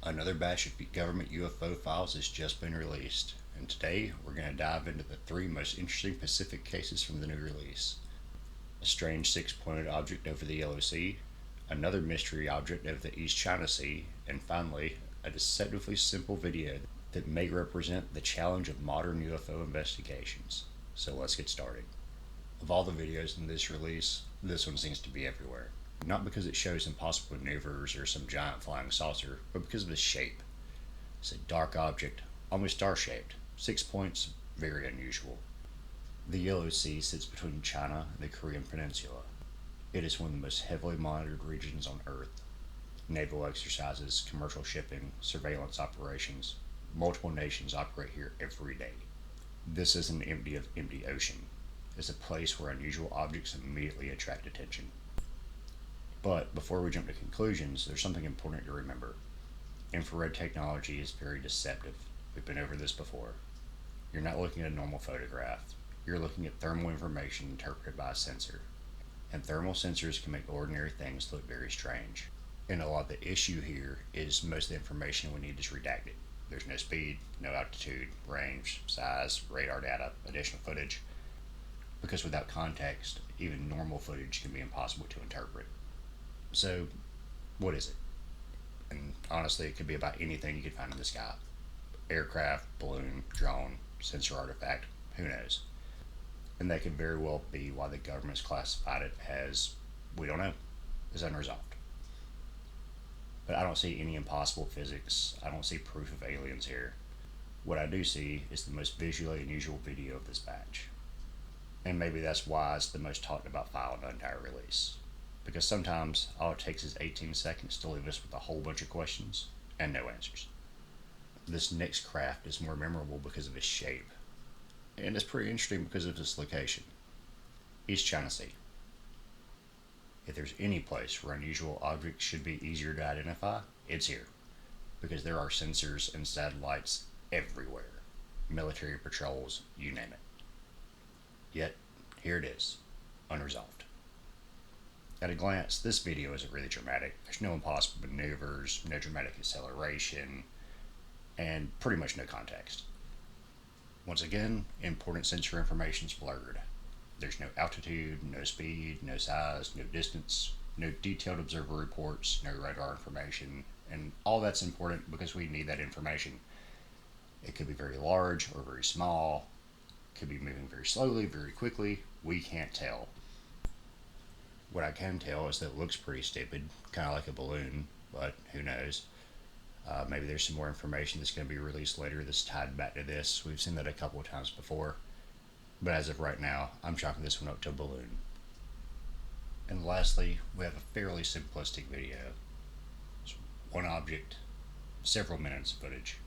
Another batch of government UFO files has just been released, and today we're going to dive into the three most interesting Pacific cases from the new release. A strange six-pointed object over the Yellow Sea, another mystery object over the East China Sea, and finally, a deceptively simple video that may represent the challenge of modern UFO investigations. So let's get started. Of all the videos in this release, this one seems to be everywhere. Not because it shows impossible maneuvers or some giant flying saucer, but because of the shape. It's a dark object, almost star-shaped. 6 points, very unusual. The Yellow Sea sits between China and the Korean Peninsula. It is one of the most heavily monitored regions on Earth. Naval exercises, commercial shipping, surveillance operations, multiple nations operate here every day. This isn't empty ocean. It's a place where unusual objects immediately attract attention. But before we jump to conclusions, there's something important to remember. Infrared technology is very deceptive. We've been over this before. You're not looking at a normal photograph. You're looking at thermal information interpreted by a sensor. And thermal sensors can make ordinary things look very strange. And a lot of the issue here is most of the information we need is redacted. There's no speed, no altitude, range, size, radar data, additional footage. Because without context, even normal footage can be impossible to interpret. So, what is it? And honestly, it could be about anything you could find in the sky. Aircraft, balloon, drone, sensor artifact, who knows? And that could very well be why the government's classified it as, we don't know, is unresolved. But I don't see any impossible physics. I don't see proof of aliens here. What I do see is the most visually unusual video of this batch. And maybe that's why it's the most talked about file in the entire release. Because sometimes all it takes is 18 seconds to leave us with a whole bunch of questions and no answers. This next craft is more memorable because of its shape. And it's pretty interesting because of its location. East China Sea. If there's any place where unusual objects should be easier to identify, it's here. Because there are sensors and satellites everywhere. Military patrols, you name it. Yet, here it is, unresolved. At a glance, this video isn't really dramatic. There's no impossible maneuvers, no dramatic acceleration, and pretty much no context. Once again, important sensor information is blurred. There's no altitude, no speed, no size, no distance, no detailed observer reports, no radar information, and all that's important because we need that information. It could be very large or very small, could be moving very slowly, very quickly, we can't tell. What I can tell is that it looks pretty stupid, kind of like a balloon, but who knows. Maybe there's some more information that's going to be released later that's tied back to this. We've seen that a couple of times before. But as of right now, I'm chalking this one up to a balloon. And lastly, we have a fairly simplistic video. It's one object, several minutes of footage.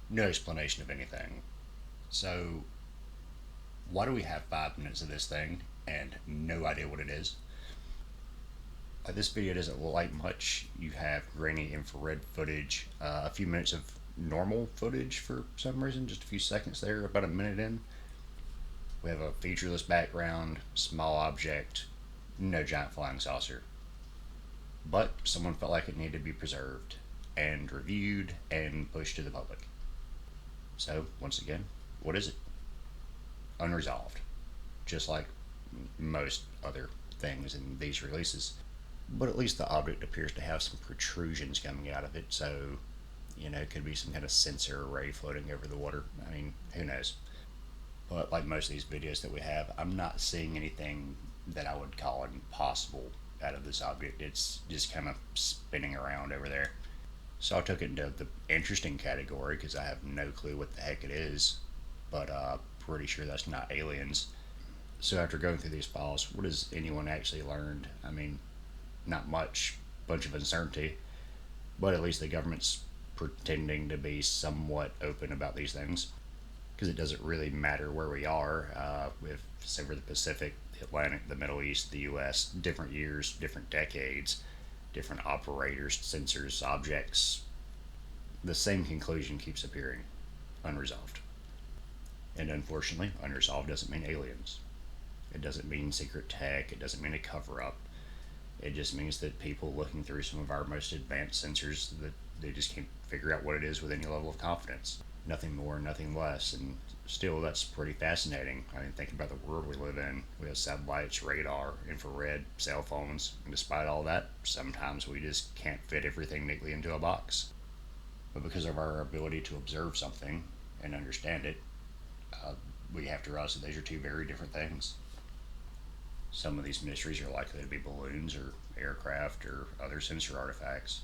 No explanation of anything. So, why do we have 5 minutes of this thing and no idea what it is? This video doesn't look like much. You have grainy infrared footage, a few minutes of normal footage for some reason, just a few seconds there, about a minute in. We have a featureless background, small object, no giant flying saucer. But someone felt like it needed to be preserved and reviewed and pushed to the public. So, once again, what is it? Unresolved. Just like most other things in these releases. But at least the object appears to have some protrusions coming out of it, so, it could be some kind of sensor array floating over the water. I mean, who knows? But like most of these videos that we have, I'm not seeing anything that I would call impossible out of this object. It's just kind of spinning around over there. So I took it into the interesting category because I have no clue what the heck it is, but pretty sure that's not aliens. So after going through these files, what has anyone actually learned? I mean, not much, bunch of uncertainty, but at least the government's pretending to be somewhat open about these things, because it doesn't really matter where we are, with, say, we're the Pacific, the Atlantic, the Middle East, the US, different years, different decades, different operators, sensors, objects, the same conclusion keeps appearing, unresolved. And unfortunately, unresolved doesn't mean aliens. It doesn't mean secret tech, it doesn't mean a cover-up. It just means that people looking through some of our most advanced sensors that They just can't figure out what it is with any level of confidence. Nothing more, nothing less. And still, that's pretty fascinating. I mean, think about the world we live in. We have satellites, radar, infrared, cell phones, and despite all that, sometimes we just can't fit everything neatly into a box. But because of our ability to observe something and understand it, uh, we have to realize that these are two very different things. Some of these mysteries are likely to be balloons or aircraft or other sensor artifacts,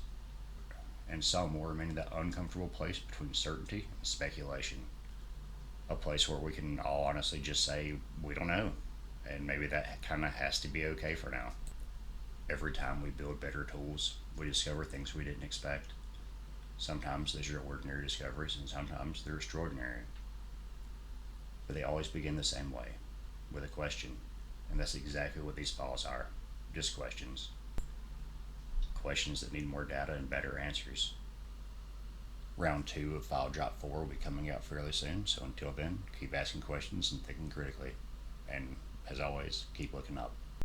and some will remain in that uncomfortable place between certainty and speculation. A place where we can all honestly just say, we don't know, and maybe that kind of has to be okay for now. Every time we build better tools, we discover things we didn't expect. Sometimes those are ordinary discoveries, and sometimes they're extraordinary. But they always begin the same way, with a question. And that's exactly what these files are, just questions. Questions that need more data and better answers. Round 2 of File Drop 4 will be coming out fairly soon, so until then, keep asking questions and thinking critically. And as always, keep looking up.